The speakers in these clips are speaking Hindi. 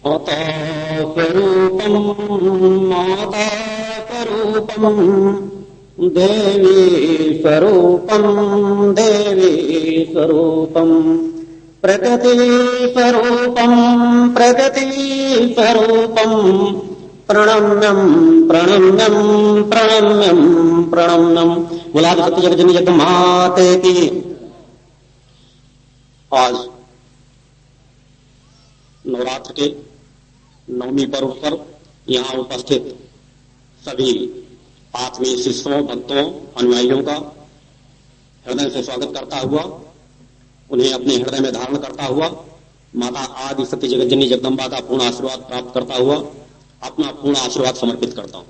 माता स्वरूपम माता स्वरूपम देवी स्वरूपम देवी स्वरूपम प्रकृति स्वरूपम प्रकृति स्वरूपम प्रणम्यम प्रणम्यम प्रणम्यम प्रणम्यम। बोला सत्य जगत जननी जगत माते की। आज नवरात्र के नवमी पर्व पर यहाँ उपस्थित सभी आत्मीय शिष्यों, भक्तों, अनुयायियों का हृदय से स्वागत करता हुआ, उन्हें अपने हृदय में धारण करता हुआ, माता आदि सत्य जगत जननी जगदम्बा का पूर्ण आशीर्वाद प्राप्त करता हुआ अपना पूर्ण आशीर्वाद समर्पित करता हूं।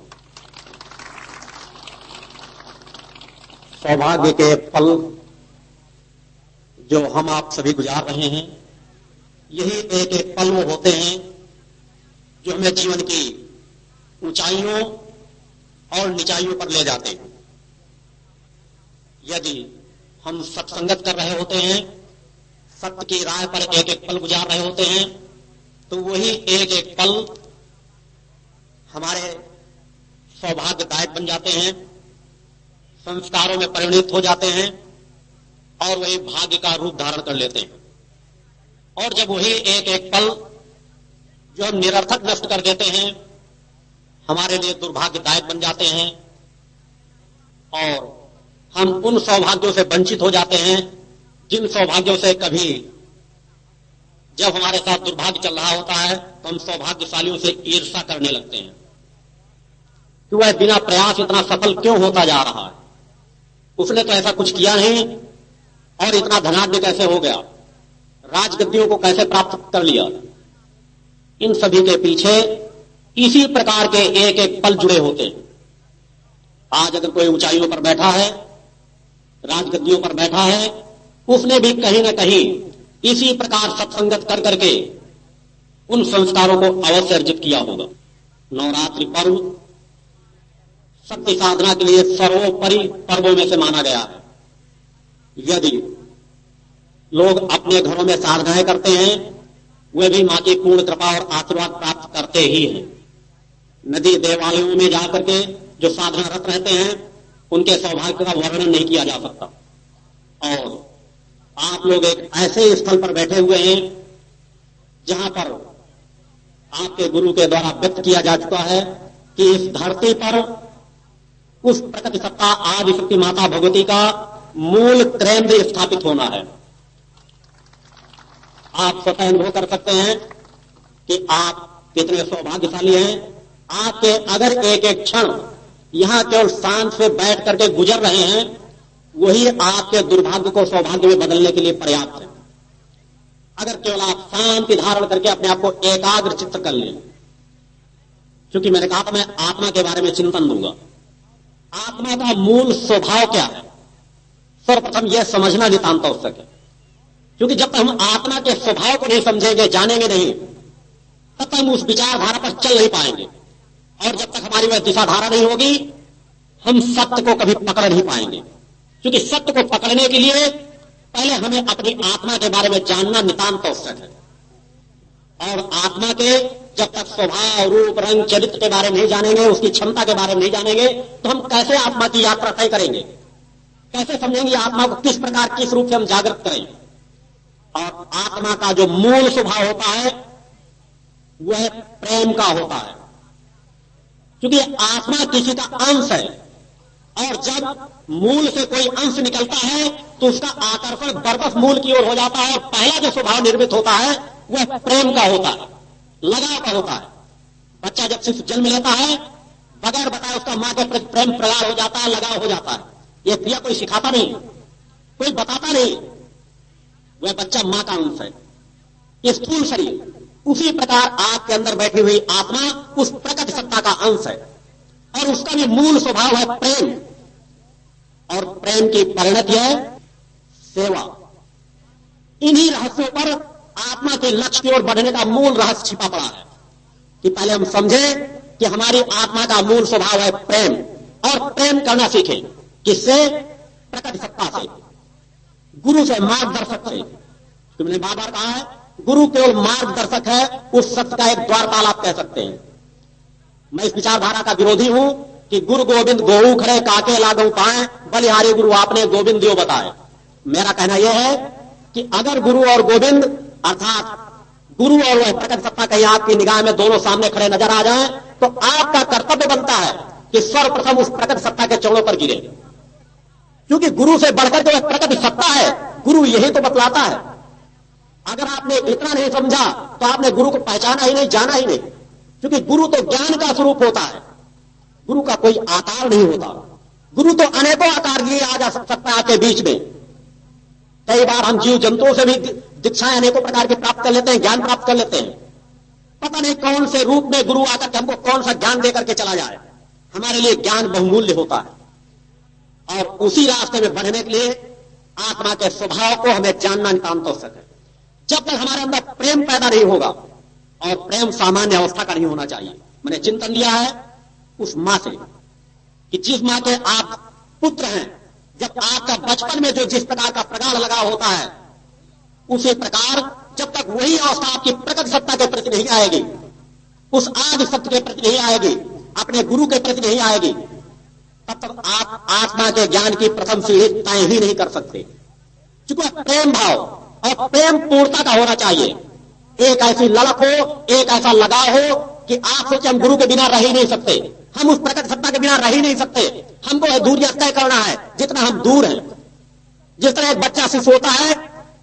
सौभाग्य के पल जो हम आप सभी गुजार रहे हैं, यही एक एक पल वो होते हैं जो हमें जीवन की ऊंचाइयों और निचाइयों पर ले जाते हैं। यदि हम सत्संगत कर रहे होते हैं, सत्य की राह पर एक एक पल गुजार रहे होते हैं, तो वही एक एक पल हमारे सौभाग्यदायक बन जाते हैं, संस्कारों में परिणित हो जाते हैं और वही भाग्य का रूप धारण कर लेते हैं। और जब वही एक एक पल जो हम निरर्थक नष्ट कर देते हैं, हमारे लिए दुर्भाग्यदायक बन जाते हैं और हम उन सौभाग्यों से वंचित हो जाते हैं जिन सौभाग्यों से कभी जब हमारे साथ दुर्भाग्य चल रहा होता है तो हम सौभाग्यशालियों से ईर्ष्या करने लगते हैं कि वह बिना प्रयास इतना सफल क्यों होता जा रहा है, उसने तो ऐसा कुछ किया नहीं और इतना धनाढ्य कैसे हो गया, राजगद्दियों को कैसे प्राप्त कर लिया। इन सभी के पीछे इसी प्रकार के एक एक पल जुड़े होते हैं। आज अगर कोई ऊंचाइयों पर बैठा है, राजगद्दियों पर बैठा है, उसने भी कहीं न कहीं इसी प्रकार सत्संगत कर करके उन संस्कारों को अवश्य अर्जित किया होगा। नवरात्रि पर्व शक्ति साधना के लिए सर्वोपरि पर्वों में से माना गया है। यदि लोग अपने घरों में साधनाएं करते हैं, वे भी मां की पूर्ण कृपा और आशीर्वाद प्राप्त करते ही हैं। नदी देवालयों में जाकर के जो साधनारत रहते हैं, उनके सौभाग्य का वर्णन नहीं किया जा सकता। और आप लोग एक ऐसे स्थल पर बैठे हुए हैं जहां पर आपके गुरु के द्वारा व्यक्त किया जा चुका है कि इस धरती पर उस प्रकृति सत्ता आदि शक्ति माता भगवती का मूल केंद्र स्थापित होना है। आप स्वतः अनुभव कर सकते हैं कि आप कितने सौभाग्यशाली हैं। आपके अगर एक एक क्षण यहां केवल शांत से बैठ करके गुजर रहे हैं, वही आपके दुर्भाग्य को सौभाग्य में बदलने के लिए पर्याप्त है। अगर केवल आप शांति धारण करके अपने आप को एकाग्र चित्त कर लें, क्योंकि मैंने कहा था मैं आत्मा के बारे में चिंतन दूंगा। आत्मा का मूल स्वभाव क्या है, सर्वप्रथम यह समझना नितांत आवश्यक है। क्योंकि जब तक हम आत्मा के स्वभाव को नहीं समझेंगे, जानेंगे नहीं, तब तक हम उस विचारधारा पर चल नहीं पाएंगे। और जब तक हमारी वह दिशाधारा नहीं होगी, हम सत्य को कभी पकड़ नहीं पाएंगे। क्योंकि सत्य को पकड़ने के लिए पहले हमें अपनी आत्मा के बारे में जानना नितांत आवश्यक है। और आत्मा के जब तक स्वभाव, रूप, रंग, चरित्र के बारे में नहीं जानेंगे, उसकी क्षमता के बारे में नहीं जानेंगे, तो हम कैसे आत्मा की यात्रा तय करेंगे, कैसे समझेंगे आत्मा को किस प्रकार, किस रूप से हम जागृत करें। और आत्मा का जो मूल स्वभाव होता है वह प्रेम का होता है। क्योंकि आत्मा किसी का अंश है और जब मूल से कोई अंश निकलता है तो उसका आकर्षण बरबस मूल की ओर हो जाता है। और पहला जो स्वभाव निर्मित होता है वह प्रेम का होता है, लगाव का होता है। बच्चा जब सिर्फ जन्म लेता है, बगैर बताए उसका मां के प्रति प्रेम प्रगाढ़ हो जाता है, लगाव हो जाता है। यह क्रिया कोई सिखाता नहीं, कोई बताता नहीं, वह बच्चा मां का अंश है, ये स्थूल शरीर। उसी प्रकार आपके अंदर बैठी हुई आत्मा उस प्रकट सत्ता का अंश है और उसका भी मूल स्वभाव है प्रेम। और प्रेम की परिणति है सेवा। इन्हीं रहस्यों पर आत्मा के लक्ष्य की ओर बढ़ने का मूल रहस्य छिपा पड़ा है कि पहले हम समझे कि हमारी आत्मा का मूल स्वभाव है प्रेम, और प्रेम करना सीखें। किससे? प्रकट सत्ता से, गुरु से, मार्गदर्शक से। तुमने बार बार कहा है गुरु केवल मार्गदर्शक है, उस सत्य का एक द्वारपाल आप कह सकते हैं। मैं इस विचारधारा का विरोधी हूं कि गुरु गोविंद गोऊ खड़े काके लागू पाए, बलिहारी गुरु आपने गोविंद दियो बताए। मेरा कहना यह है कि अगर गुरु और गोविंद अर्थात गुरु और वह प्रकट सत्ता कहीं आपकी निगाह में दोनों सामने खड़े नजर आ जाएं, तो आपका कर्तव्य बनता है कि सर्वप्रथम उस प्रकट सत्ता के चरणों पर गिरे, क्योंकि गुरु से बढ़कर जो प्रकट सत्ता है, गुरु यही तो बतलाता है। अगर आपने इतना नहीं समझा तो आपने गुरु को पहचाना ही नहीं, जाना ही नहीं, क्योंकि गुरु तो ज्ञान का स्वरूप होता है, गुरु का कोई आकार नहीं होता। गुरु तो अनेकों आकार लिए आ जा सकता है आपके बीच में। कई बार हम जीव जंतुओं से भी दीक्षाएं अनेकों प्रकार की प्राप्त कर लेते हैं, ज्ञान प्राप्त कर लेते हैं। पता नहीं कौन से रूप में गुरु आकर के हमको कौन सा ज्ञान देकर के चला जाए। हमारे लिए ज्ञान बहुमूल्य होता है, और उसी रास्ते में बढ़ने के लिए आत्मा के स्वभाव को हमें जानना नितांत आवश्यक है। जब तक हमारे अंदर प्रेम पैदा नहीं होगा, और प्रेम सामान्य अवस्था का नहीं होना चाहिए। मैंने चिंतन लिया है उस मां से कि जिस मां के आप पुत्र हैं, जब आपका बचपन में जो जिस प्रकार का प्रगाढ़ लगा होता है, उसी प्रकार जब तक वही अवस्था आपकी प्रकट सत्ता के प्रति नहीं आएगी, उस आदि सत्य के प्रति नहीं आएगी, अपने गुरु के प्रति नहीं आएगी, तब तक आप आत्मा के ज्ञान की प्रथम सीढ़ी तय ही नहीं कर सकते। क्योंकि प्रेम भाव और प्रेम पूर्णता का होना चाहिए। एक ऐसी ललक हो, एक ऐसा लगाव हो कि आप सोचे हम गुरु के बिना रह ही नहीं सकते, हम उस प्रकट सत्ता के बिना रह ही नहीं सकते, हमको दूरियां तय करना है जितना हम दूर हैं। जिस तरह एक बच्चा शिशु होता है,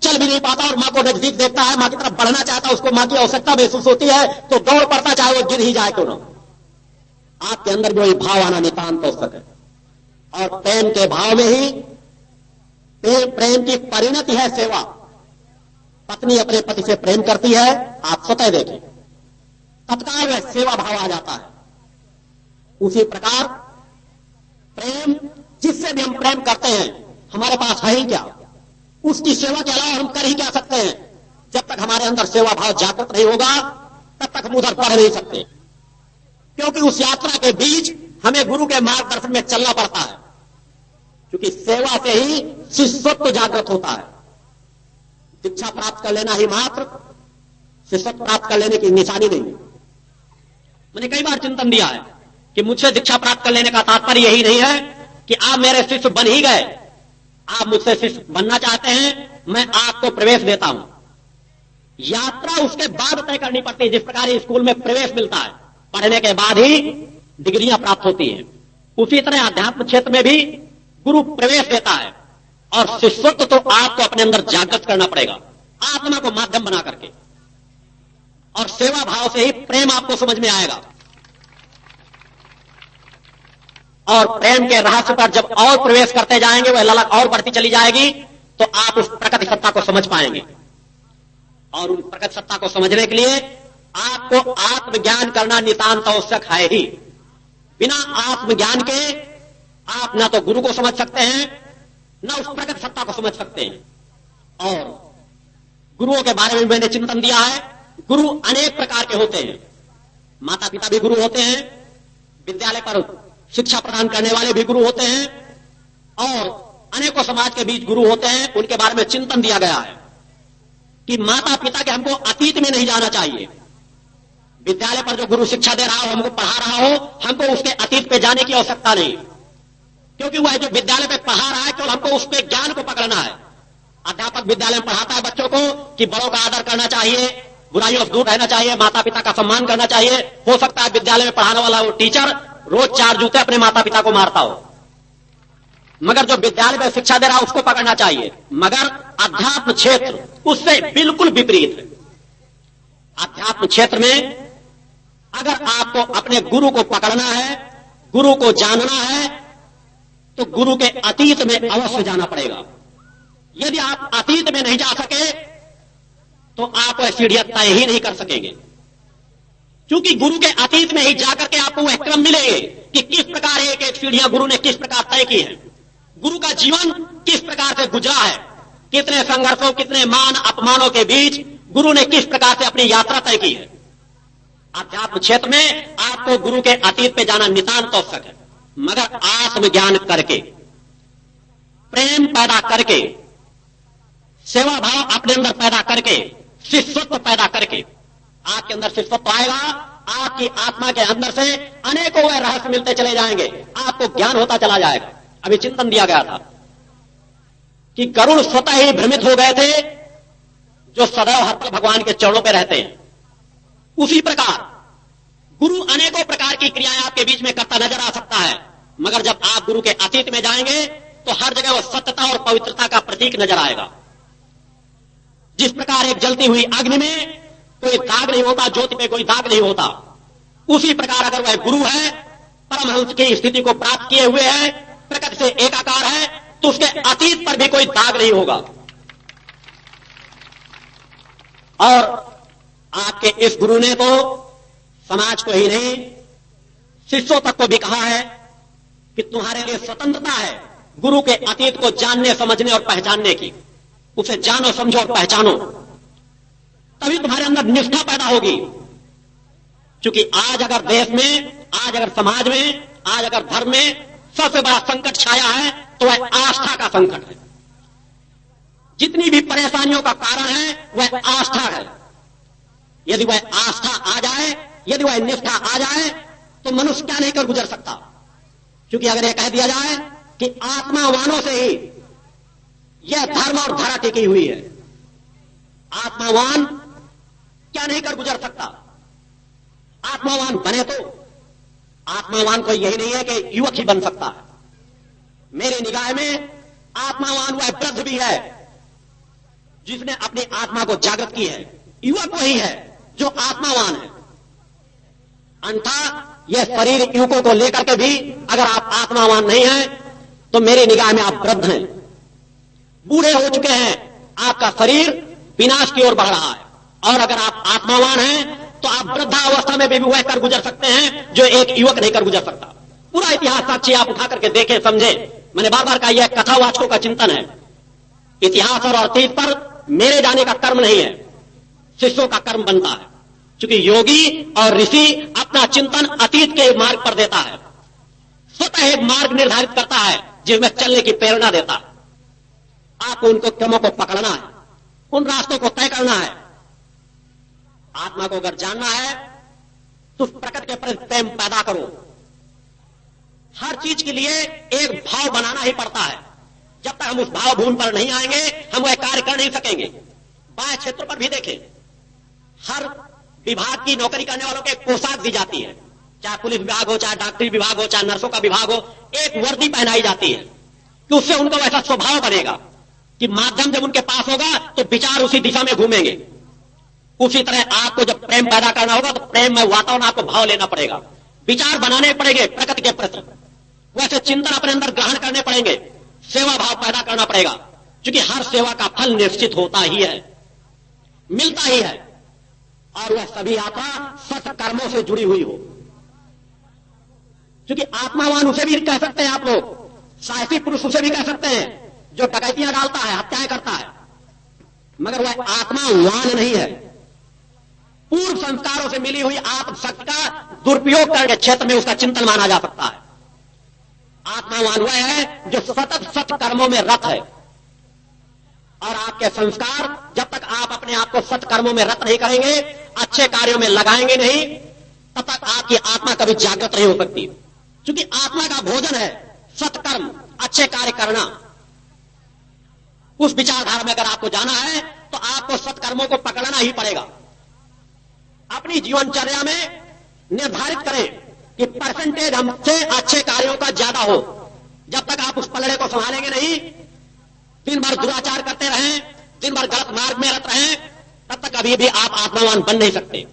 चल भी नहीं पाता और मां को नजदीक देखता है, मां की तरफ बढ़ना चाहता है, उसको मां की आवश्यकता महसूस होती है, तो दौड़ पड़ता, चाहे वो गिर ही जाए क्यों ना। आपके अंदर जो ये भाव आना नितांत आवश्यक है, और प्रेम के भाव में ही प्रेम की परिणति है सेवा। पत्नी अपने पति से प्रेम करती है, आप स्वतः देखें, तत्काल वह सेवा भाव आ जाता है। उसी प्रकार प्रेम, जिससे भी हम प्रेम करते हैं, हमारे पास है ही क्या, उसकी सेवा के अलावा हम कर ही क्या सकते हैं। जब तक हमारे अंदर सेवा भाव जागृत नहीं होगा, तब तक हम उधर बढ़ नहीं सकते, क्योंकि उस यात्रा के बीच हमें गुरु के मार्गदर्शन में चलना पड़ता है। क्योंकि सेवा से ही शिष्यत्व जागृत होता है। शिक्षा प्राप्त कर लेना ही मात्र शिष्यत्व प्राप्त कर लेने की निशानी नहीं है। मैंने कई बार चिंतन दिया है कि मुझसे दीक्षा प्राप्त कर लेने का तात्पर्य यही नहीं है कि आप मेरे शिष्य बन ही गए। आप मुझसे शिष्य बनना चाहते हैं, मैं आपको प्रवेश देता हूं। यात्रा उसके बाद तय करनी पड़ती है। जिस प्रकार स्कूल में प्रवेश मिलता है, पढ़ने के बाद ही डिग्रियां प्राप्त होती हैं, उसी तरह अध्यात्म क्षेत्र में भी गुरु प्रवेश देता है, और शिष्यत्व तो आपको अपने अंदर जागृत करना पड़ेगा, आत्मा को माध्यम बना करके, और सेवा भाव से ही प्रेम आपको समझ में आएगा। और प्रेम के रहस्य पर जब और प्रवेश करते जाएंगे, वह ललक और बढ़ती चली जाएगी, तो आप उस प्रकट सत्ता को समझ पाएंगे। और उन प्रकट सत्ता को समझने के लिए आपको आत्मज्ञान करना नितांत आवश्यक है ही। बिना आत्मज्ञान के आप ना तो गुरु को समझ सकते हैं, ना उस प्रकट सत्ता को समझ सकते हैं। और गुरुओं के बारे में मैंने चिंतन दिया है। गुरु अनेक प्रकार के होते हैं। माता पिता भी गुरु होते हैं, विद्यालय पर शिक्षा प्रदान करने वाले भी गुरु होते हैं, और अनेकों समाज के बीच गुरु होते हैं। उनके बारे में चिंतन दिया गया है कि माता पिता के हमको अतीत में नहीं जाना चाहिए। विद्यालय पर जो गुरु शिक्षा दे रहा हो, हमको पढ़ा रहा हो, हमको उसके अतीत पे जाने की आवश्यकता नहीं, क्योंकि वह जो विद्यालय पे पढ़ा रहा है, केवल हमको उसके ज्ञान को पकड़ना है। अध्यापक विद्यालय में पढ़ाता है बच्चों को कि बड़ों का आदर करना चाहिए, बुराइयों से दूर रहना चाहिए, माता पिता का सम्मान करना चाहिए। हो सकता है विद्यालय में पढ़ाने वाला वो टीचर रोज 4 जूते अपने माता पिता को मारता हो, मगर जो विद्यालय में शिक्षा दे रहा है उसको पकड़ना चाहिए। मगर अध्यात्म क्षेत्र उससे बिल्कुल विपरीत है। अध्यात्म क्षेत्र में अगर आपको अपने गुरु को पकड़ना है, गुरु को जानना है, तो गुरु के अतीत में अवश्य जाना पड़ेगा। यदि आप अतीत में नहीं जा सके तो आप वह सीढ़ियां तय ही नहीं कर सकेंगे, क्योंकि गुरु के अतीत में ही जाकर के आपको वह क्रम मिलेंगे कि किस प्रकार एक एक सीढ़ियां गुरु ने किस प्रकार तय की है, गुरु का जीवन किस प्रकार से गुजरा है, कितने संघर्षों, कितने मान अपमानों के बीच गुरु ने किस प्रकार से अपनी यात्रा तय की है। अध्यात्म क्षेत्र में आपको गुरु के अतीत पे जाना नितांत आवश्यक है, मगर आत्मज्ञान करके, प्रेम पैदा करके, सेवा भाव अपने अंदर पैदा करके, शिष्यत्व पैदा करके, आपके अंदर शिष्यत्व आएगा, आपकी आत्मा के अंदर से अनेकों वह रहस्य मिलते चले जाएंगे, आपको ज्ञान होता चला जाएगा। अभी चिंतन दिया गया था कि गरुड़ स्वतः ही भ्रमित हो गए थे जो सदैव हर पल भगवान के चरणों पर रहते हैं। उसी प्रकार गुरु अनेकों प्रकार की क्रियाएं आपके बीच में करता नजर आ सकता है, मगर जब आप गुरु के अतीत में जाएंगे तो हर जगह वो सत्यता और पवित्रता का प्रतीक नजर आएगा। जिस प्रकार एक जलती हुई अग्नि में कोई दाग नहीं होता, ज्योति पे कोई दाग नहीं होता, उसी प्रकार अगर वह गुरु है, परमहंस की स्थिति को प्राप्त किए हुए है, प्रकृति से एकाकार है, तो उसके अतीत पर भी कोई दाग नहीं होगा। और आपके इस गुरु ने तो समाज को ही नहीं, शिष्यों तक को भी कहा है कि तुम्हारे लिए स्वतंत्रता है गुरु के अतीत को जानने, समझने और पहचानने की। उसे जानो, समझो और पहचानो, तभी तुम्हारे अंदर निष्ठा पैदा होगी। क्योंकि आज अगर देश में, आज अगर समाज में, आज अगर धर्म में सबसे बड़ा संकट छाया है तो वह आस्था का संकट है। जितनी भी परेशानियों का कारण है वह आस्था है। यदि वह आस्था आ जाए, यदि वह निष्ठा आ जाए तो मनुष्य क्या नहीं कर गुजर सकता। क्योंकि अगर यह कह दिया जाए कि आत्मावानों से ही यह धर्म और धरा टिकी हुई है, आत्मावान क्या नहीं कर गुजर सकता। आत्मावान बने तो, आत्मावान कोई यही नहीं है कि युवक ही बन सकता है। मेरी निगाह में आत्मावान वह वृद्ध भी है जिसने अपनी आत्मा को जागृत की है। युवक वही है जो आत्मावान है। अन्यथा यह शरीर युवकों को लेकर के भी अगर आप आत्मावान नहीं हैं तो मेरी निगाह में आप वृद्ध हैं, बूढ़े हो चुके हैं, आपका शरीर विनाश की ओर बढ़ रहा है। और अगर आप आत्मावान हैं तो आप वृद्धावस्था में भी वह कर गुजर सकते हैं जो एक युवक नहीं कर गुजर सकता। पूरा इतिहास साक्षी आप उठा करके देखें, समझे। मैंने बार बार कहा, यह कथावाचकों का चिंतन है। इतिहास और अतीत पर मेरे जाने का कर्म नहीं है, शिष्यों का कर्म बनता है। क्योंकि योगी और ऋषि अपना चिंतन अतीत के मार्ग पर देता है, स्वतः एक मार्ग निर्धारित करता है जिसमें चलने की प्रेरणा देता है। आपको उनको क्रमों को पकड़ना है, उन रास्तों को तय करना है। आत्मा को अगर जानना है तो प्रकृति के प्रति प्रेम पैदा करो। हर चीज के लिए एक भाव बनाना ही पड़ता है। जब तक हम उस भाव भूमि पर नहीं आएंगे हम वह कार्य कर नहीं सकेंगे। बाह्य क्षेत्र पर भी देखें, हर विभाग की नौकरी करने वालों को एक पोशाक दी जाती है, चाहे पुलिस विभाग हो, चाहे डॉक्टरी विभाग हो, चाहे नर्सों का विभाग हो, एक वर्दी पहनाई जाती है कि उससे उनका वैसा स्वभाव बनेगा कि माध्यम जब उनके पास होगा तो विचार उसी दिशा में घूमेंगे। उसी तरह आपको जब प्रेम पैदा करना होगा तो प्रेम में वातावरण आपको भाव लेना पड़ेगा, विचार बनाने पड़ेंगे प्रकृति के प्रति, वैसे चिंतन अपने अंदर ग्रहण करने पड़ेंगे, सेवा भाव पैदा करना पड़ेगा। क्योंकि हर सेवा का फल निश्चित होता ही है, मिलता ही है, और वह सभी आत्मा सत्कर्मों से जुड़ी हुई हो। क्योंकि आत्मावान उसे भी कह सकते हैं आप लोग, साहसी पुरुष उसे भी कह सकते हैं जो डकैतियां डालता है, हत्याएं करता है, मगर वह आत्मावान नहीं है। पूर्व संस्कारों से मिली हुई आत्मशक्ति का दुरुपयोग करके क्षेत्र में उसका चिंतन माना जा सकता है। आत्मावान वह है जो सतत सत्कर्मों में रत है। और आपके संस्कार, जब तक आप अपने आप को सत्कर्मों में रत नहीं करेंगे, अच्छे कार्यों में लगाएंगे नहीं, तब तक आपकी आत्मा कभी जागृत नहीं हो सकती। क्योंकि आत्मा का भोजन है सत्कर्म, अच्छे कार्य करना। उस विचारधारा में अगर आपको जाना है तो आपको सत्कर्मों को पकड़ना ही पड़ेगा। अपनी जीवनचर्या में निर्धारित करें कि परसेंटेज हमसे अच्छे कार्यों का ज्यादा हो। जब तक आप उस पलड़े को संभालेंगे नहीं, दिन भर दुराचार करते रहें, दिन भर गलत मार्ग में रत रहें, तब तक कभी भी आप आत्मावान बन नहीं सकते।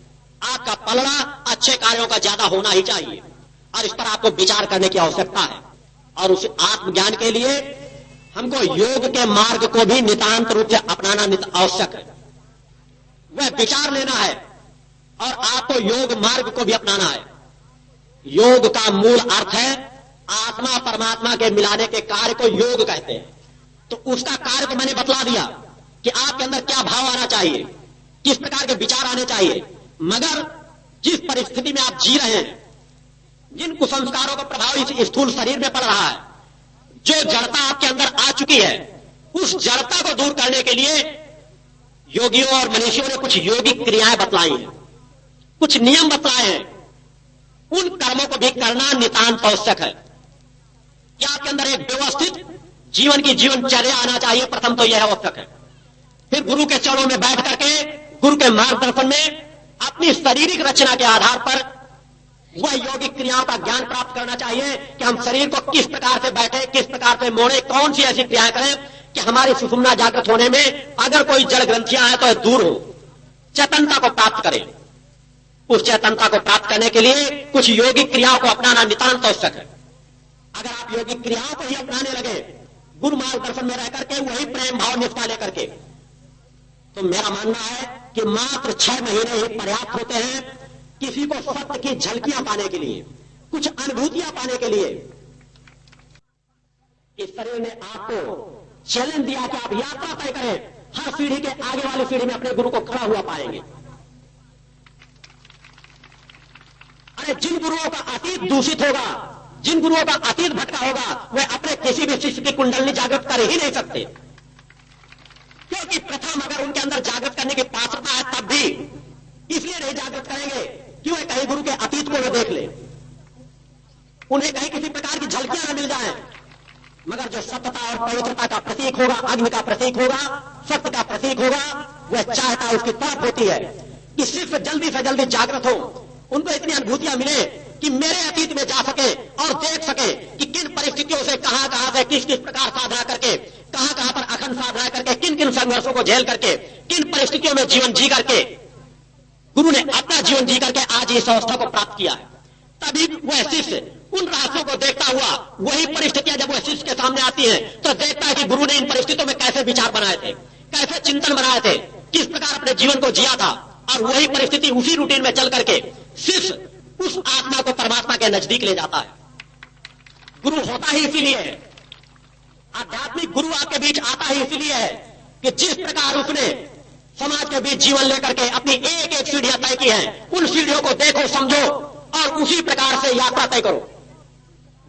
आपका पलड़ा अच्छे कार्यों का ज्यादा होना ही चाहिए, और इस पर आपको विचार करने की आवश्यकता है। और उस आत्मज्ञान के लिए हमको योग के मार्ग को भी नितांत रूप से अपनाना आवश्यक है। वह विचार लेना है और आपको योग मार्ग को भी अपनाना है। योग का मूल अर्थ है आत्मा परमात्मा के मिलाने के कार्य को योग कहते हैं। तो उसका कार्य तो मैंने बतला दिया कि आपके अंदर क्या भाव आना चाहिए, किस प्रकार के विचार आने चाहिए। मगर जिस परिस्थिति में आप जी रहे हैं, जिन कुसंस्कारों का प्रभाव इस स्थूल शरीर में पड़ रहा है, जो जड़ता आपके अंदर आ चुकी है, उस जड़ता को दूर करने के लिए योगियों और मनीषियों ने कुछ योगिक क्रियाएं बतलाई हैं, कुछ नियम बतलाए हैं। उन कर्मों को भी करना नितांत आवश्यक है कि आपके अंदर एक व्यवस्थित जीवन की जीवनचर्या आना चाहिए। प्रथम तो यह आवश्यक है। फिर गुरु के चरणों में बैठ करके गुरु के मार्गदर्शन में अपनी शारीरिक रचना के आधार पर वह यौगिक क्रियाओं का ज्ञान प्राप्त करना चाहिए कि हम शरीर को किस प्रकार से बैठे, किस प्रकार से मोड़े, कौन सी ऐसी क्रियाएं करें कि हमारी सुषुम्ना जागृत होने में अगर कोई जड़ ग्रंथियां हैं तो दूर हो, चेतनता को प्राप्त करें। उस चेतनता को प्राप्त करने के लिए कुछ यौगिक क्रियाओं को अपनाना नितांत आवश्यक है। अगर आप यौगिक क्रियाओं को ही अपनाने लगे गुरु मार्गदर्शन में रह करके, वही प्रेम भाव निष्ठा लेकर के, तो मेरा मानना है कि मात्र 6 महीने ही पर्याप्त होते हैं किसी को सत्य की झलकियां पाने के लिए, कुछ अनुभूतियां पाने के लिए। इस शरीर ने आपको चैलेंज दिया कि आप यात्रा तय करें, हर सीढ़ी के आगे वाली सीढ़ी में अपने गुरु को खड़ा हुआ पाएंगे। अरे जिन गुरुओं का अतीत दूषित होगा, जिन गुरुओं का अतीत भटका होगा, वे अपने किसी भी शिष्य की कुंडली जागृत कर ही नहीं सकते, क्योंकि प्रथम अगर उनके अंदर जागृत करने की पात्रता है तब भी इसलिए नहीं जागृत करेंगे कि वे कहीं गुरु के अतीत को वे देख ले, उन्हें कहीं किसी प्रकार की झलकियां न मिल जाए। मगर जो सत्यता और पवित्रता का प्रतीक होगा, अग्नि का प्रतीक होगा, सत्य का प्रतीक होगा, वह चाहता उसकी तरफ होती है कि सिर्फ जल्दी से जल्दी जागृत हो, उनको इतनी अनुभूतियां मिले कि मेरे अतीत में जा सके और देख सके कि किन परिस्थितियों से कहां कहां से किस किस प्रकार साधना करके, कहां कहां पर अखंड साधना करके, किन किन संघर्षों को झेल करके, किन परिस्थितियों में जीवन जी करके गुरु ने अपना जीवन जी करके आज इस अवस्था को प्राप्त किया है। तभी वह शिष्य उन रास्तों को देखता हुआ, वही परिस्थितियां जब वह शिष्य के सामने आती हैं तो देखता है कि गुरु ने इन परिस्थितियों में कैसे विचार बनाए थे, कैसे चिंतन बनाए थे, किस प्रकार अपने जीवन को जिया था, और वही परिस्थिति उसी रूटीन में चल करके शिष्य उस आत्मा को परमात्मा के नजदीक ले जाता है। गुरु होता ही इसीलिए है, आध्यात्मिक गुरु आपके बीच आता ही इसीलिए है कि जिस प्रकार उसने समाज के बीच जीवन लेकर के अपनी एक एक सीढ़ियां तय की हैं, उन सीढ़ियों को देखो, समझो और उसी प्रकार से यात्रा तय करो।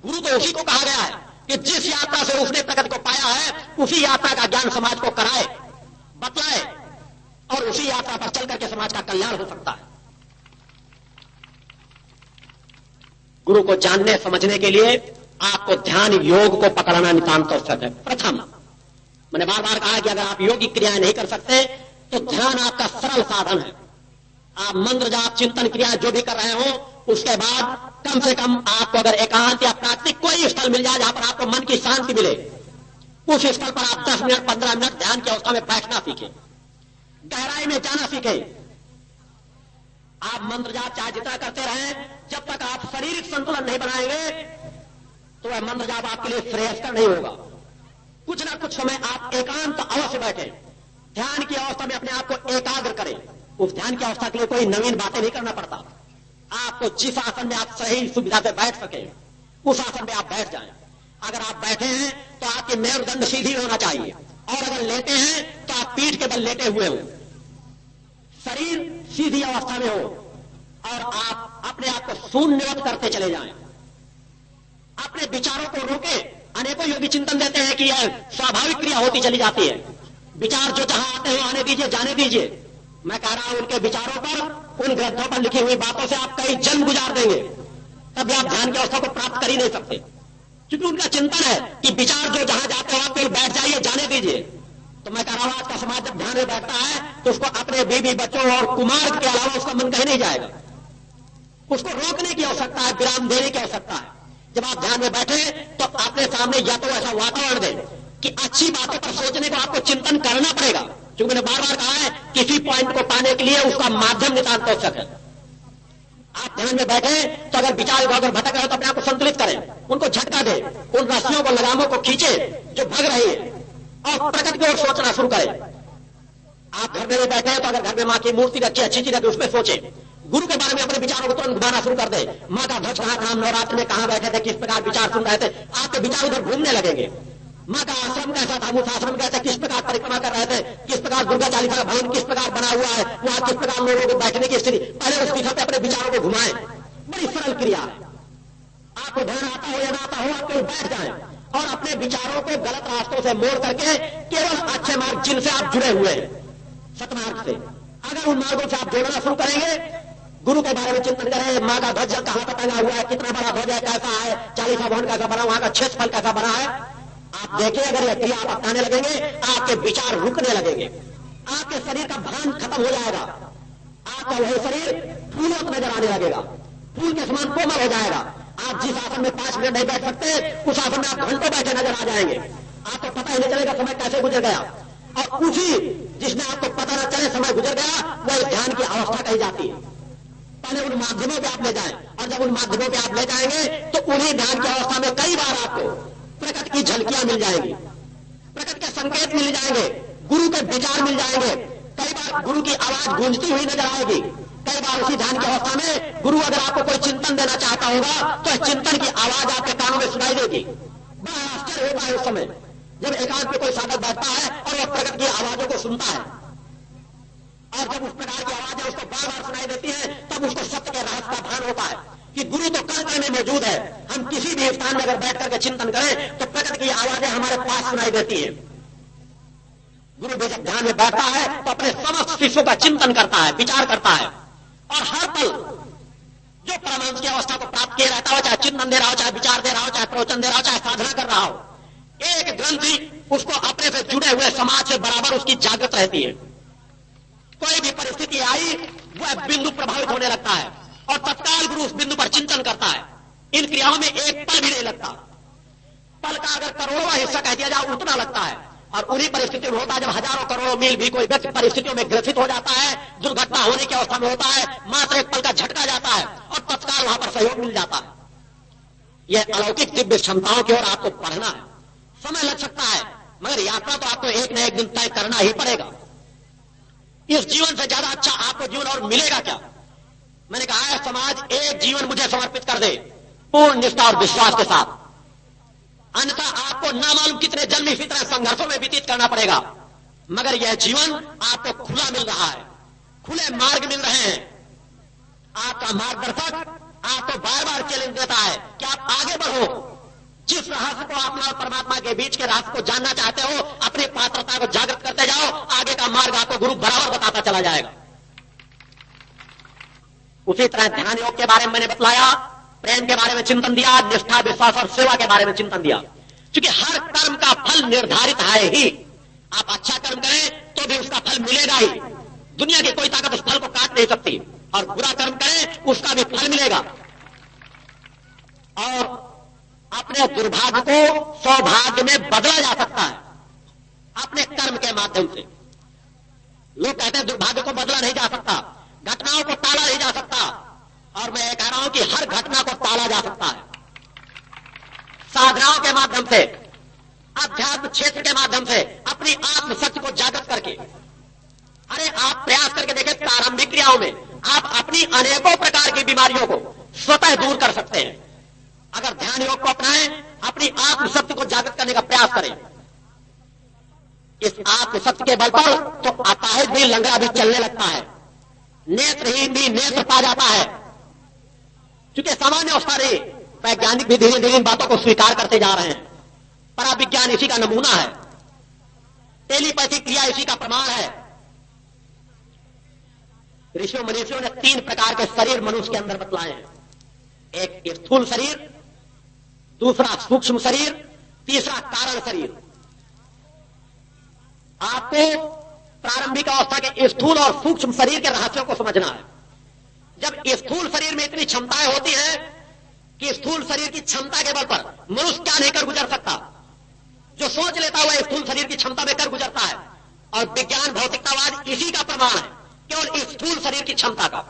गुरु तो उसी को कहा गया है कि जिस यात्रा से उसने प्रगति को पाया है, उसी यात्रा का ज्ञान समाज को कराए, बतलाए, और उसी यात्रा पर चल करके समाज का कल्याण हो सकता है। गुरु को जानने समझने के लिए आपको ध्यान योग को पकड़ना नितांत आवश्यक है। प्रथम मैंने बार बार कहा कि अगर आप योगिक क्रियाएं नहीं कर सकते तो ध्यान आपका सरल साधन है। आप मंत्र जाप चिंतन क्रिया जो भी कर रहे हो, उसके बाद कम से कम आपको अगर एकांत या प्राकृतिक कोई स्थल मिल जाए जहां पर आपको मन की शांति मिले, उस स्थल पर आप 10 मिनट 15 मिनट ध्यान की अवस्था में बैठना सीखें, गहराई में जाना सीखें। आप मंत्र जाप चाहे जितना करते रहें, जब तक आप शारीरिक संतुलन नहीं बनाएंगे तो वह मंत्र जाप आपके लिए श्रेयस्कर नहीं होगा। कुछ ना कुछ समय आप एकांत अवश्य बैठें, ध्यान की अवस्था में अपने आप को एकाग्र करें। उस ध्यान की अवस्था के लिए कोई नवीन बातें नहीं करना पड़ता। आपको जिस आसन में आप सही सुविधा से बैठ सके, उस आसन में आप बैठ जाएं। अगर आप बैठे हैं तो आपकी मेरुदंड सीधी होना चाहिए, और अगर लेटे हैं तो आप पीठ के बल लेटे हुए हो, शरीर सीधी अवस्था में हो, और आप अपने आप को शून्यवत करते चले जाएं। अपने विचारों को रोके। अनेकों योगी चिंतन देते हैं कि यह स्वाभाविक क्रिया होती चली जाती है, विचार जो जहां आते हैं आने दीजिए, जाने दीजिए। मैं कह रहा हूं उनके विचारों पर, उन ग्रंथों पर लिखी हुई बातों से आप कई जन्म गुजार देंगे, तब भी आप ध्यान की अवस्था को प्राप्त कर ही नहीं सकते, क्योंकि उनका चिंतन है कि विचार जो जहां जाते हैं आप कहीं बैठ जाइए, जाने दीजिए। तो मैं कह रहा हूं आज का समाज जब ध्यान में बैठता है तो उसको अपने बीवी बच्चों और कुमार के अलावा उसका मन कहीं नहीं जाएगा। उसको रोकने की आवश्यकता है, विराम देने की आवश्यकता है। जब आप ध्यान में बैठे तो अपने सामने या तो ऐसा वातावरण दें कि अच्छी बातों पर सोचने को आपको चिंतन करना पड़ेगा, क्योंकि मैंने बार बार कहा है किसी पॉइंट को पाने के लिए उसका माध्यम नितांत आवश्यक है। आप ध्यान में बैठे तो अगर विचार अगर भटक रहे हो तो अपने आप को संतुलित करें, उनको झटका दें, उन रस्सियों को लगामों को खींचे जो भग रही है, और प्रकृति की ओर सोचना शुरू करें। आप घर में बैठे हैं तो अगर घर में मां की मूर्ति रखी, अच्छी चीज रखी, उसमें सोचे, गुरु के बारे में अपने विचारों को तुरंत घुमाना शुरू कर दे। मां का ध्वज कहां था, नवरात्र में कहां बैठे थे, किस प्रकार विचार सुन रहे थे, आपके विचार उधर घूमने लगेंगे। मां का आश्रम कैसा था, उस आश्रम कैसे, किस प्रकार परिक्रमा कर रहे थे, किस प्रकार दुर्गा चालीसा का भवन किस प्रकार बना हुआ है, वहां किस प्रकार लोगों को बैठने की स्थिति, पहले उस दिशा पे अपने विचारों को घुमाएं। बड़ी सरल क्रिया है। आपको ध्यान आता हो या ना आता हो, आप केवल बैठ जाएं और अपने विचारों को गलत रास्तों से मोड़ करके केवल अच्छे मार्ग जिनसे आप जुड़े हुए हैं, सतमार्ग से। अगर उन मार्गों से आप जोड़ना शुरू करेंगे, गुरु के बारे में चिंतन करें, माँ का ध्वज कहां पर टंगा हुआ है, कितना बड़ा ध्वज है, कैसा है, 40 भवन कैसा बना, वहां का क्षेत्रफल कैसा बना है, आप देखिए। अगर यह क्रिया आप अपनाने लगेंगे, आपके विचार रुकने लगेंगे, आपके शरीर का भान खत्म हो जाएगा, आपका वही शरीर फूलों को नजर आने लगेगा, फूल के समान कोमल हो जाएगा। आप जिस आसन में 5 मिनट नहीं बैठ सकते, उस आसन में आप घंटों बैठे नजर आ जाएंगे। आपको पता ही नहीं चलेगा समय कैसे गुजर गया। और उसी जिसमें आपको पता न चले समय गुजर गया, वह ध्यान की अवस्था कही जाती है। पहले उन माध्यमों पे आप ले जाएं, और जब उन माध्यमों पे आप ले जाएंगे तो उन्हीं ध्यान की अवस्था में कई बार आपको प्रकट की झलकियां मिल जाएंगी, प्रकट के संकेत मिल जाएंगे, गुरु के विचार मिल जाएंगे। कई बार गुरु की आवाज गूंजती हुई नजर आएगी। कई बार उसी ध्यान की अवस्था में गुरु अगर आपको कोई चिंतन देना चाहता होगा, तो चिंतन की आवाज आपके कानों में सुनाई देगी। बड़ा आश्चर्य होता है उस समय जब एकांत में कोई साधक बैठता है और वह प्रकट की आवाजों को सुनता है, और जब उस प्रकार की आवाजें उसको बार बार सुनाई देती है, तब उसको सत्य के रहस्य का भान होता है कि गुरु तो कण कण में मौजूद है। हम किसी भी स्थान में अगर बैठ करके चिंतन करें तो प्रकट की आवाजें हमारे पास सुनाई देती है। गुरु जब ध्यान में बैठता है तो अपने समस्त शिष्यों का चिंतन करता है, विचार करता है, और हर पल जो परमांश की अवस्था को प्राप्त किए रहता हो, चाहे चिंतन दे रहा हो, चाहे विचार दे रहा हो, चाहे प्रवचन दे रहा हो, चाहे साधना कर रहा हो, एक ग्रंथि उसको अपने से जुड़े हुए समाज से बराबर उसकी जागृत रहती है। कोई भी परिस्थिति आई, वह बिंदु प्रभावित होने लगता है और तत्काल गुरु उस बिंदु पर चिंतन करता है। इन क्रियाओं में एक पल भी नहीं लगता। पल का अगर करोड़ों हिस्सा कह दिया जाए उतना लगता है। और उन्हीं परिस्थितियों में होता है जब हजारों करोड़ों मील भी कोई व्यक्ति परिस्थितियों में ग्रसित हो जाता है, दुर्घटना होने की अवस्था में होता है, मात्र एक पल का झटका जाता है और तत्काल वहां पर सहयोग मिल जाता है। यह अलौकिक दिव्य क्षमताओं की ओर आपको पढ़ना है। समय लग सकता है, मगर यात्रा तो आपको एक न एक दिन तय करना ही पड़ेगा। इस जीवन से ज्यादा अच्छा आपको जीवन और मिलेगा क्या? मैंने कहा है, समाज एक जीवन मुझे समर्पित कर दे पूर्ण निष्ठा और विश्वास के साथ, अन्यथा आपको ना मालूम कितने जन्म इसी तरह संघर्षों में व्यतीत करना पड़ेगा। मगर यह जीवन आपको खुला मिल रहा है, खुले मार्ग मिल रहे हैं। आपका मार्गदर्शक आपको बार बार चैलेंज देता है कि आप आगे बढ़ो। जिस रहस्य को अपना और परमात्मा के बीच के रहस्य को जानना चाहते हो, अपनी पात्रता को जागृत करते जाओ, आगे का मार्ग आपको गुरु बराबर बताता चला जाएगा। उसी तरह ध्यान योग के बारे में मैंने बतलाया, प्रेम के बारे में चिंतन दिया, निष्ठा विश्वास और सेवा के बारे में चिंतन दिया। क्योंकि हर कर्म का फल निर्धारित है ही। आप अच्छा कर्म करें तो भी उसका फल मिलेगा ही। दुनिया की कोई ताकत उस फल को काट नहीं सकती। और बुरा कर्म करें उसका भी फल मिलेगा। और अपने दुर्भाग्य को सौभाग्य में बदला जा सकता है अपने कर्म के माध्यम से। लोग कहते हैं दुर्भाग्य को बदला नहीं जा सकता, घटनाओं को टाला नहीं जा सकता। और मैं कह रहा हूं कि हर घटना को टाला जा सकता है साधनाओं के माध्यम से, अध्यात्म क्षेत्र के माध्यम से, अपनी आत्मशक्ति को जागृत करके। अरे आप प्रयास करके देखें, प्रारंभिक क्रियाओं में आप अपनी अनेकों प्रकार की बीमारियों को स्वतः दूर कर सकते हैं। अगर ध्यान योग को अपनाएं, अपनी आत्मशक्ति को जागृत करने का प्रयास करें। इस आत्मशक्ति के बल पर तो अपाहिज भी लंगड़ा भी चलने लगता है, नेत्रहीन भी नेत्र पा जाता है। क्योंकि सामान्य अवस्था नहीं, वैज्ञानिक भी धीरे धीरे इन बातों को स्वीकार करते जा रहे हैं। पराविज्ञान इसी का नमूना है, टेलीपैथी क्रिया इसी का प्रमाण है। ऋषियों मनीषियों ने 3 प्रकार के शरीर मनुष्य के अंदर बतलाए हैं। एक स्थूल शरीर, दूसरा सूक्ष्म शरीर, तीसरा कारण शरीर। आपको प्रारंभिक अवस्था के स्थूल और सूक्ष्म शरीर के रहस्यों को समझना है। जब स्थूल शरीर में इतनी क्षमताएं होती हैं कि स्थूल शरीर की क्षमता के बल पर मनुष्य क्या नहीं कर गुजर सकता, जो सोच लेता हुआ स्थूल शरीर की क्षमता में कर गुजरता है। और विज्ञान भौतिकतावाद इसी का प्रमाण है, केवल स्थूल शरीर की क्षमता का।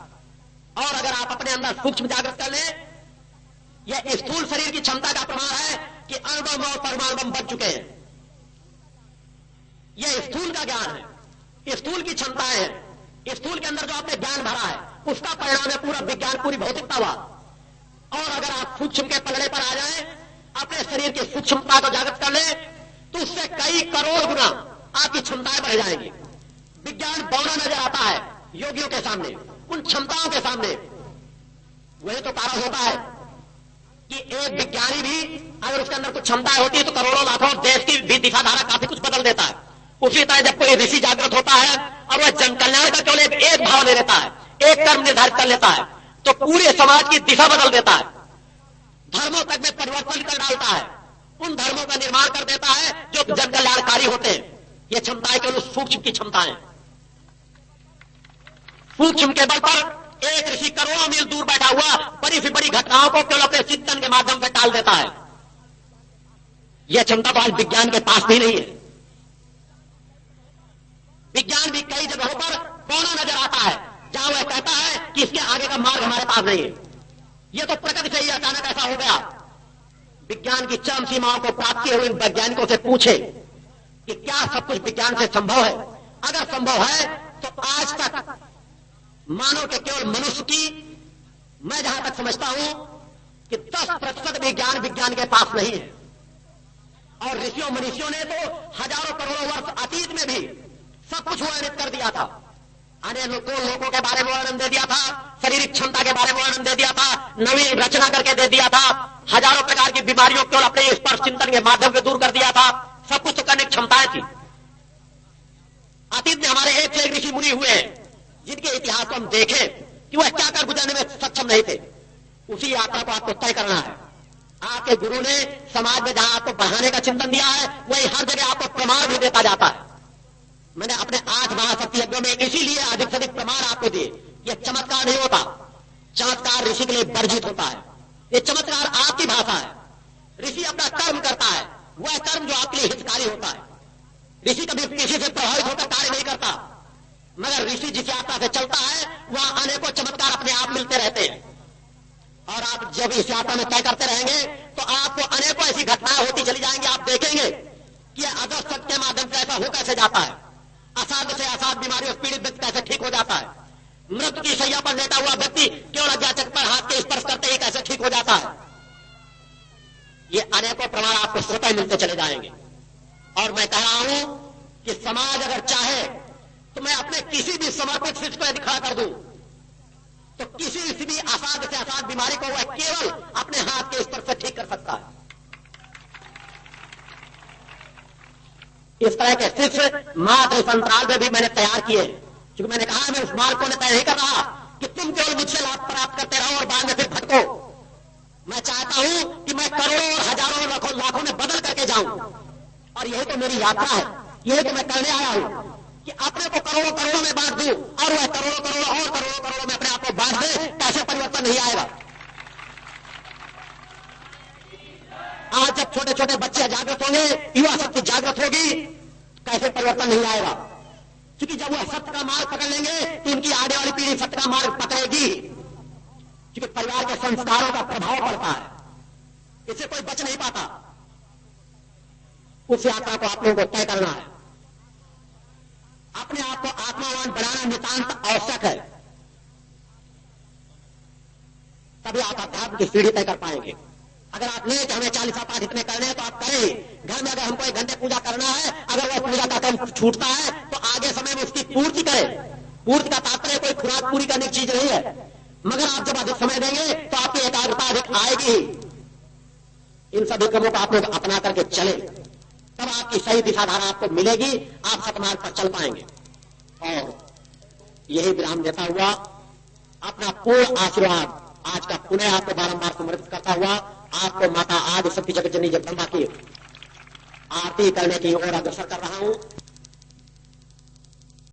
और अगर आप अपने अंदर सूक्ष्म जागृत कर लें, यह स्थूल शरीर की क्षमता का प्रमाण है कि अणुबम और परमाणु बन चुके हैं। यह स्थूल का ज्ञान है, स्थूल की क्षमताएं हैं। स्थूल के अंदर जो आपने ज्ञान भरा है उसका परिणाम है पूरा विज्ञान, पूरी भौतिकतावाद। और अगर आप सूक्ष्म के पलड़े पर आ जाएं, अपने शरीर की सूक्ष्मता को जागृत कर ले, तो उससे कई करोड़ गुना आपकी क्षमताएं बढ़ जाएंगी। विज्ञान बौना नजर आता है योगियों के सामने, उन क्षमताओं के सामने। वही तो कारण होता है कि एक विज्ञानी भी अगर उसके अंदर कुछ क्षमताएं होती है तो करोड़ों लाखों देश की भी दिशाधारा काफी कुछ बदल देता है। उसी तरह जब कोई ऋषि जागृत होता है और वह जन कल्याण का केवल एक भाव ले लेता है, एक कर्म निर्धारित कर लेता है, तो पूरे समाज की दिशा बदल देता है, धर्मों तक में परिवर्तन कर डालता है, उन धर्मों का निर्माण कर देता है जो जन कल्याणकारी होते हैं। ये क्षमताएं केवल सूक्ष्म की क्षमताएं। सूक्ष्म के बल पर एक ऋषि करोड़ों मील दूर बैठा हुआ बड़ी से बड़ी घटनाओं को केवल अपने चिंतन के माध्यम से टाल देता है। यह क्षमता तो आज विज्ञान के पास भी नहीं है। विज्ञान भी कई जगहों पर कौना नजर आता है जहां वह कहता है कि इसके आगे का मार्ग हमारे पास नहीं है। यह तो प्रकृति से ही अचानक ऐसा हो गया। विज्ञान की चरम सीमाओं को प्राप्त किए हुए वैज्ञानिकों से पूछे कि क्या सब कुछ विज्ञान से संभव है। अगर संभव है तो आज तक मानव के केवल मनुष्य की, मैं जहां तक समझता हूं कि 10% विज्ञान के पास नहीं है। और ऋषियों मनीषियों ने तो हजारों करोड़ों वर्ष अतीत में भी सब कुछ वर्णित कर दिया था। अन्य लोगों के बारे में वर्णन दे दिया था, शारीरिक क्षमता के बारे में वर्णन दे दिया था, नवीन रचना करके दे दिया था, हजारों प्रकार की बीमारियों को अपने स्पर्श चिंतन के माध्यम से दूर कर दिया था। सब कुछ तो करने की क्षमताएं थी। अतीत में हमारे एक से एक ऋषि मुनि हुए हैं जिनके इतिहास को हम देखें कि वह क्या कर गुजरने में सक्षम नहीं थे। उसी यात्रा को आपको तय करना है। आपके गुरु ने समाज में जहां आपको बढ़ाने का चिंतन दिया है वही हर जगह आपको प्रमाण भी देता जाता है। मैंने अपने 8 महाशक्ति यज्ञों में इसीलिए अधिक से अधिक प्रमाण आपको दिए। यह चमत्कार नहीं होता, चमत्कार ऋषि के लिए वर्जित होता है। यह चमत्कार आपकी भाषा है। ऋषि अपना कर्म करता है, वह कर्म जो आपके लिए हितकारी होता है। ऋषि कभी किसी से प्रभावित होकर कार्य नहीं करता, मगर ऋषि जिस यात्रा से चलता है वहां अनेकों चमत्कार अपने आप मिलते रहते हैं। और आप जब इस यात्रा में तय करते रहेंगे तो आपको अनेकों ऐसी घटनाएं होती चली जाएंगी। आप देखेंगे कि अदृश्य के माध्यम से ऐसा हो कैसे जाता है, असाध्य से असाध्य बीमारियों से पीड़ित व्यक्ति कैसे ठीक हो जाता है, मृत्यु की शैया पर लेटा हुआ व्यक्ति केवल अज्ञाचक पर हाथ के स्पर्श करते ही कैसे ठीक हो जाता है। ये अनेकों प्रमाण आपको स्वतः मिलते चले जाएंगे। और मैं कह रहा हूं कि समाज अगर चाहे तो मैं अपने किसी भी समर्पित शिष्य को यदि खड़ा कर दूं तो किसी भी असाध्य से असाध्य बीमारी को वह केवल अपने हाथ के स्पर्श से ठीक कर सकता है। इस तरह के शिष्य मात्र संतराल में भी मैंने तैयार किए, क्योंकि मैंने कहा मैं उस मार्ग को तय नहीं कर रहा कि तुम केवल मुझसे लाभ प्राप्त करते रहो और बाद में फिर भटको। मैं चाहता हूं कि मैं करोड़ों और हजारों लाखों में बदल करके जाऊं। और यही तो मेरी यात्रा है, यही तो मैं करने आया हूं कि अपने को करोड़ों करोड़ों में बांट दूं और वह करोड़ों करोड़ों और करोड़ों करोड़ों में अपने आप को बांट दे। कैसे परिवर्तन नहीं आएगा? आज जब छोटे छोटे बच्चे जागृत होंगे, युवा शक्ति जागृत होगी, कैसे परिवर्तन नहीं आएगा? क्योंकि जब वह सत्य का मार्ग पकड़ लेंगे तो उनकी आने वाली पीढ़ी सत्य का मार्ग पकड़ेगी। क्योंकि परिवार के संस्कारों का प्रभाव पड़ता है, इससे कोई बच नहीं पाता। उस यात्रा को आप लोगों को तय करना है। अपने आप को आत्मावान बनाना नितांत आवश्यक है, तभी आप अध्यात्म की सीढ़ी तय कर पाएंगे। अगर आप नहीं कि हमें 40 पाठ इतने करने हैं तो आप करें। घर में अगर हमको 1 घंटे पूजा करना है, अगर वह पूजा का काम छूटता है तो आगे समय में उसकी पूर्ति करें। पूर्ति का तात्पर्य कोई खुराक पूरी करने की चीज नहीं है, मगर आप जब अधिक समय देंगे तो आपकी एकाग्रता अधिक आएगी। इन सभी क्रमों को आप लोग अपना करके चले, तब आपकी सही दिशाधारा आपको मिलेगी, आप सतमार्ग पर चल पाएंगे। और यही विराम देता हुआ अपना पूर्ण आशीर्वाद आज का पुनः आपको बारंबार समर्पित करता हुआ आपको माता आदि शक्ति जगत जननी जगदम्बा की आरती करने की ओर अग्रसर कर रहा हूं।